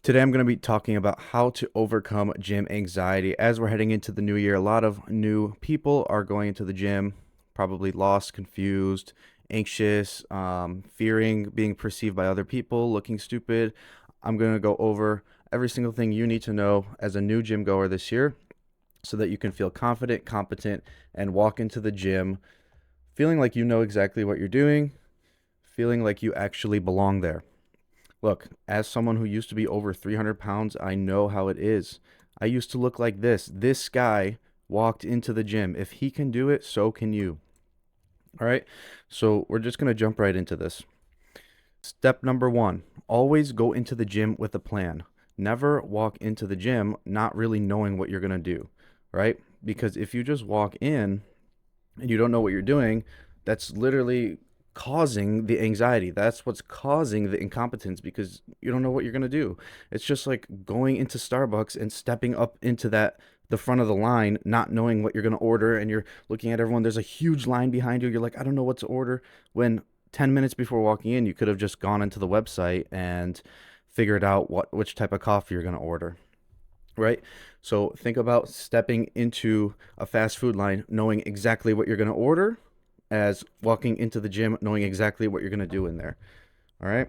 Today, I'm going to be talking about how to overcome gym anxiety. As we're heading into the new year, a lot of new people are going into the gym, probably lost, confused, anxious, fearing being perceived by other people, looking stupid. I'm going to go over every single thing you need to know as a new gym goer this year so that you can feel confident, competent, and walk into the gym feeling like you know exactly what you're doing, feeling like you actually belong there. Look, as someone who used to be over 300 pounds, I know how it is. I used to look like this. This guy walked into the gym. If he can do it, so can you. All right. So we're just going to jump right into this. Step number one, always go into the gym with a plan. Never walk into the gym not really knowing what you're going to do, right? Because if you just walk in and you don't know what you're doing, that's literally causing the anxiety. That's what's causing the incompetence because you don't know what you're going to do. It's just like going into Starbucks and stepping up into the front of the line, not knowing what you're going to order, and you're looking at everyone. There's a huge line behind you. You're like, I don't know what to order. When 10 minutes before walking in, you could have just gone into the website and figured out which type of coffee you're going to order, right? So think about stepping into a fast food line knowing exactly what you're going to order as walking into the gym knowing exactly what you're going to do in there. All right?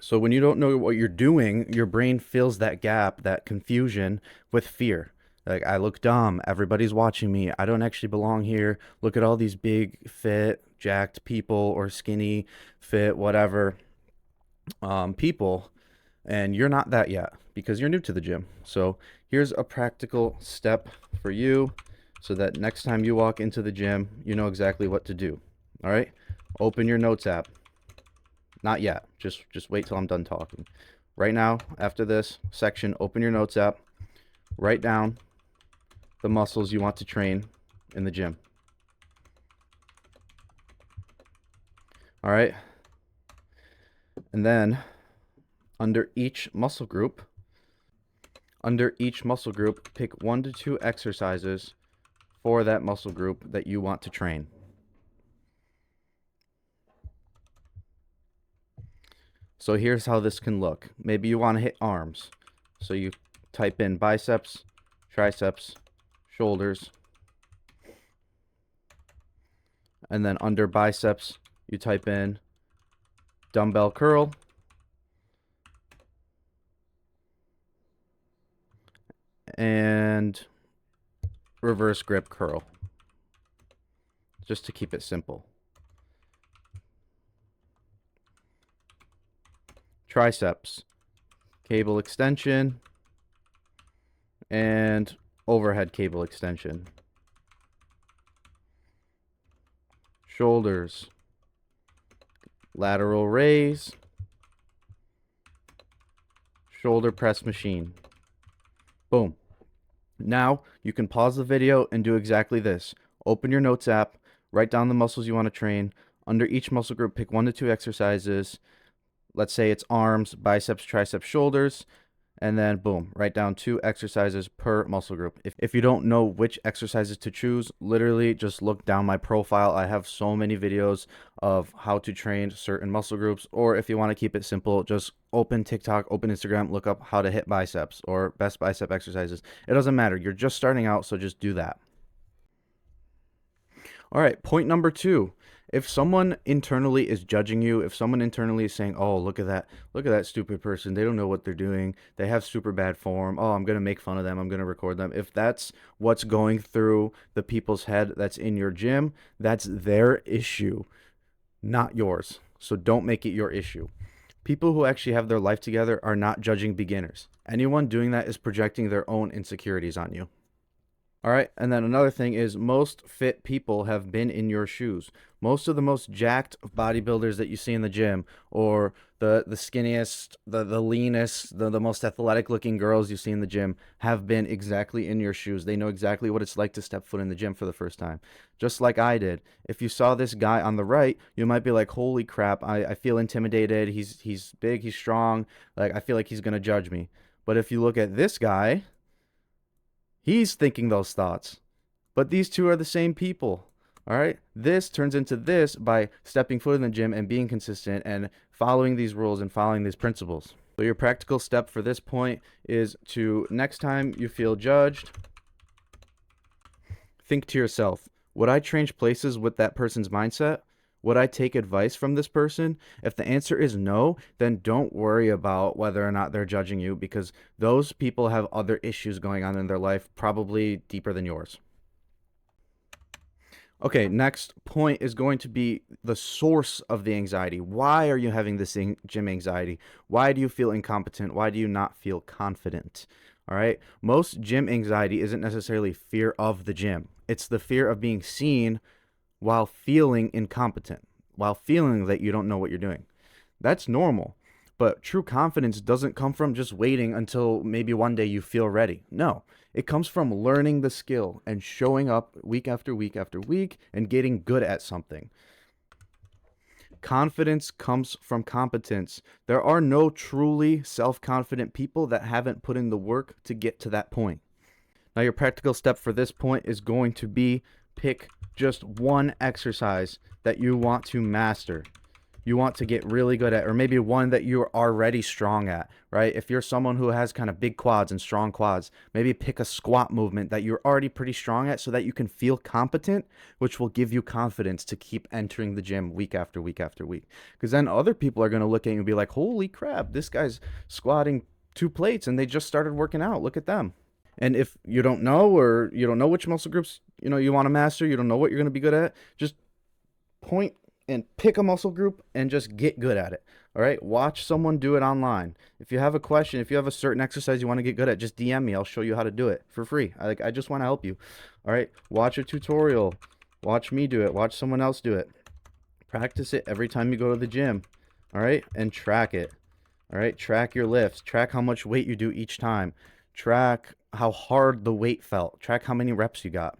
So when you don't know what you're doing, your brain fills that gap, that confusion with fear. Like, I look dumb, everybody's watching me, I don't actually belong here. Look at all these big, fit, jacked people or skinny, fit, whatever people, and you're not that yet because you're new to the gym. So here's a practical step for you so that next time you walk into the gym, you know exactly what to do. All right? Open your notes app. Not yet. Just wait till I'm done talking. Right now, after this section, open your notes app. Write down the muscles you want to train in the gym. All right? And then under each muscle group, pick 1 to 2 exercises for that muscle group that you want to train. So here's how this can look. Maybe you want to hit arms. So you type in biceps, triceps, shoulders. And then under biceps, you type in dumbbell curl. And reverse grip curl. Just to keep it simple. Triceps, cable extension, and overhead cable extension. Shoulders, lateral raise, shoulder press machine. Boom. Now you can pause the video and do exactly this. Open your notes app, write down the muscles you want to train. Under each muscle group, pick 1 to 2 exercises. Let's say it's arms, biceps, triceps, shoulders, and then boom, write down 2 exercises per muscle group. If you don't know which exercises to choose, literally just look down my profile. I have so many videos of how to train certain muscle groups, or if you want to keep it simple, just open TikTok, open Instagram, look up how to hit biceps or best bicep exercises. It doesn't matter. You're just starting out, so just do that. All right, point number 2. If someone internally is judging you, if someone internally is saying, "Oh, look at that stupid person. They don't know what they're doing. They have super bad form. Oh, I'm going to make fun of them. I'm going to record them." If that's what's going through the people's head that's in your gym, that's their issue, not yours. So don't make it your issue. People who actually have their life together are not judging beginners. Anyone doing that is projecting their own insecurities on you. All right. And then another thing is most fit people have been in your shoes. Most of the most jacked bodybuilders that you see in the gym, or the skinniest, the leanest, the most athletic looking girls you see in the gym have been exactly in your shoes. They know exactly what it's like to step foot in the gym for the first time. Just like I did. If you saw this guy on the right, you might be like, holy crap, I feel intimidated. He's big, he's strong. Like, I feel like he's going to judge me. But if you look at this guy, he's thinking those thoughts. But these two are the same people. All right? This turns into this by stepping foot in the gym and being consistent and following these rules and following these principles. So your practical step for this point is to, next time you feel judged, think to yourself, would I change places with that person's mindset? Would I take advice from this person? If the answer is no, then don't worry about whether or not they're judging you, because those people have other issues going on in their life, probably deeper than yours. Okay, next point is going to be the source of the anxiety. Why are you having this gym anxiety? Why do you feel incompetent? Why do you not feel confident? All right. Most gym anxiety isn't necessarily fear of the gym, it's the fear of being seen while feeling incompetent, while feeling that you don't know what you're doing. That's normal. But true confidence doesn't come from just waiting until maybe one day you feel ready. No, it comes from learning the skill and showing up week after week after week and getting good at something. Confidence comes from competence. There are no truly self confident people that haven't put in the work to get to that point. Now, your practical step for this point is going to be pick just one exercise that you want to master, you want to get really good at, or maybe one that you're already strong at, right? If you're someone who has kind of big quads and strong quads, maybe pick a squat movement that you're already pretty strong at so that you can feel competent, which will give you confidence to keep entering the gym week after week after week. Because then other people are going to look at you and be like, holy crap, this guy's squatting 2 plates and they just started working out. Look at them. And if you don't know, or you don't know which muscle groups you want to master, you don't know what you're going to be good at, just point and pick a muscle group and just get good at it. All right, watch someone do it online. If you have a question, if you have a certain exercise you want to get good at, just DM me. I'll show you how to do it for free. I just want to help you. All right, watch a tutorial, watch me do it, watch someone else do it, practice it every time you go to the gym. All right, and track it. All right, track your lifts, track how much weight you do each time, track how hard the weight felt, track how many reps you got.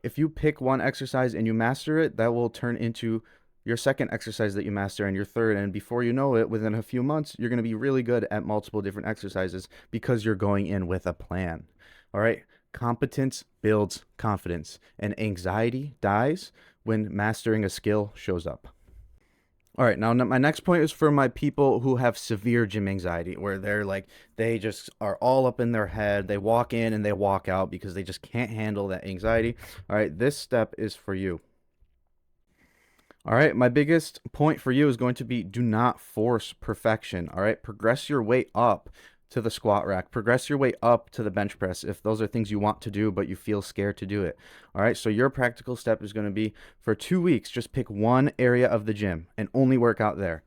If you pick one exercise and you master it, that will turn into your second exercise that you master and your third. And before you know it, within a few months, you're going to be really good at multiple different exercises because you're going in with a plan. All right. Competence builds confidence, and anxiety dies when mastering a skill shows up. All right, now my next point is for my people who have severe gym anxiety, where they're like, they just are all up in their head. They walk in and they walk out because they just can't handle that anxiety. All right, this step is for you. All right, my biggest point for you is going to be, do not force perfection. All right, progress your way up to the squat rack, progress your way up to the bench press if those are things you want to do but you feel scared to do it. All right, so your practical step is going to be, for 2 weeks, just pick one area of the gym and only work out there.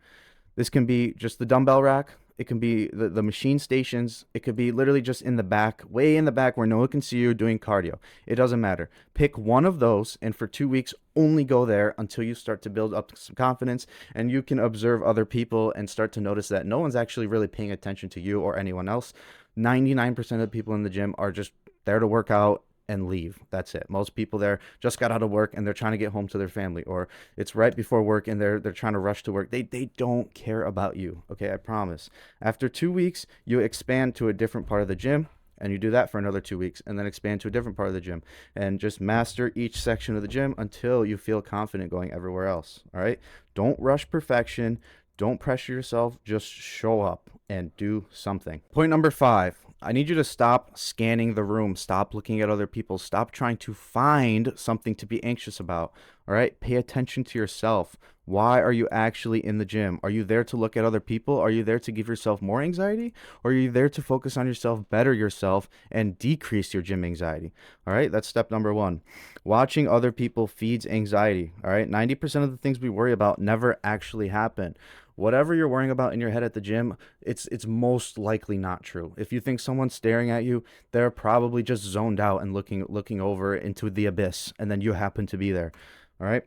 This can be just the dumbbell rack. It can be the machine stations. It could be literally just in the back, way in the back where no one can see you doing cardio. It doesn't matter. Pick one of those, and for 2 weeks, only go there until you start to build up some confidence, and you can observe other people and start to notice that no one's actually really paying attention to you or anyone else. 99% of the people in the gym are just there to work out and leave. That's it. Most people there just got out of work and they're trying to get home to their family, or it's right before work and they're trying to rush to work. They don't care about you. Okay, I promise. After 2 weeks, you expand to a different part of the gym, and you do that for another 2 weeks, and then expand to a different part of the gym, and just master each section of the gym until you feel confident going everywhere else. All right, don't rush perfection, don't pressure yourself, just show up and do something. Point number 5, I need you to stop scanning the room. Stop looking at other people. Stop trying to find something to be anxious about. All right? Pay attention to yourself. Why are you actually in the gym? Are you there to look at other people? Are you there to give yourself more anxiety? Or are you there to focus on yourself, better yourself, and decrease your gym anxiety? All right? That's step number 1. Watching other people feeds anxiety. All right? 90% of the things we worry about never actually happen. Whatever you're worrying about in your head at the gym, it's most likely not true. If you think someone's staring at you, they're probably just zoned out and looking over into the abyss, and then you happen to be there. All right?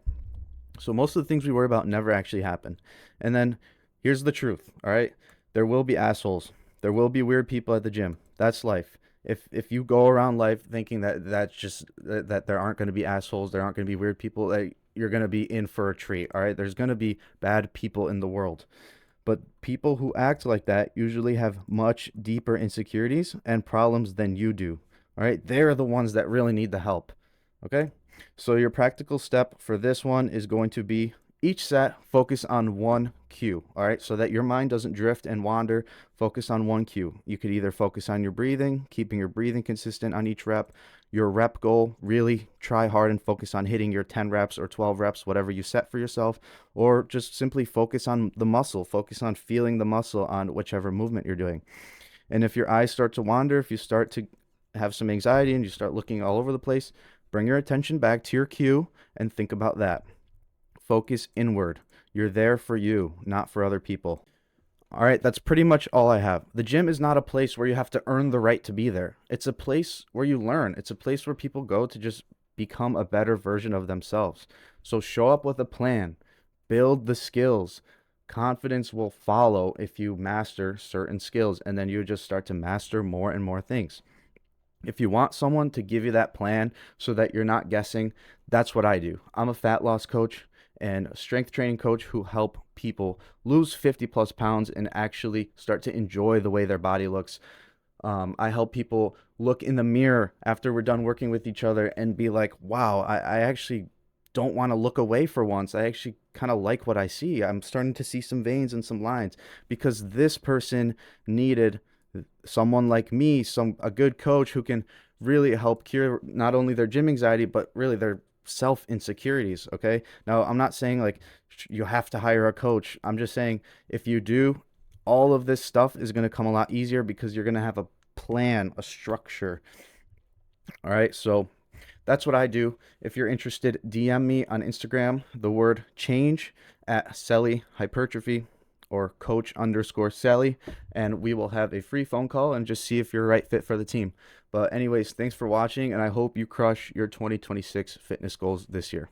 So most of the things we worry about never actually happen. And then here's the truth, all right? There will be assholes. There will be weird people at the gym. That's life. If you go around life thinking that there aren't going to be assholes, there aren't going to be weird people, that you're going to be in for a treat, all right? There's going to be bad people in the world. But people who act like that usually have much deeper insecurities and problems than you do. All right? They're the ones that really need the help. Okay? So your practical step for this one is going to be Each set, focus on one cue, all right? So that your mind doesn't drift and wander, focus on one cue. You could either focus on your breathing, keeping your breathing consistent on each rep, your rep goal, really try hard and focus on hitting your 10 reps or 12 reps, whatever you set for yourself, or just simply focus on the muscle, focus on feeling the muscle on whichever movement you're doing. And if your eyes start to wander, if you start to have some anxiety and you start looking all over the place, bring your attention back to your cue and think about that. Focus inward. You're there for you, not for other people. All right, that's pretty much all I have. The gym is not a place where you have to earn the right to be there. It's a place where you learn. It's a place where people go to just become a better version of themselves. So show up with a plan, build the skills. Confidence will follow if you master certain skills, and then you just start to master more and more things. If you want someone to give you that plan so that you're not guessing, that's what I do. I'm a fat loss coach and a strength training coach who help people lose 50 plus pounds and actually start to enjoy the way their body looks. I help people look in the mirror after we're done working with each other and be like, wow, I actually don't want to look away for once. I actually kind of like what I see. I'm starting to see some veins and some lines because this person needed someone like me, a good coach who can really help cure not only their gym anxiety, but really their self insecurities. Okay. Now, I'm not saying like you have to hire a coach. I'm just saying if you do, all of this stuff is going to come a lot easier because you're going to have a plan, a structure. All right. So that's what I do. If you're interested, DM me on Instagram, the word change at Selly Hypertrophy or coach_Sally, and we will have a free phone call and just see if you're a right fit for the team. But anyways, thanks for watching, and I hope you crush your 2026 fitness goals this year.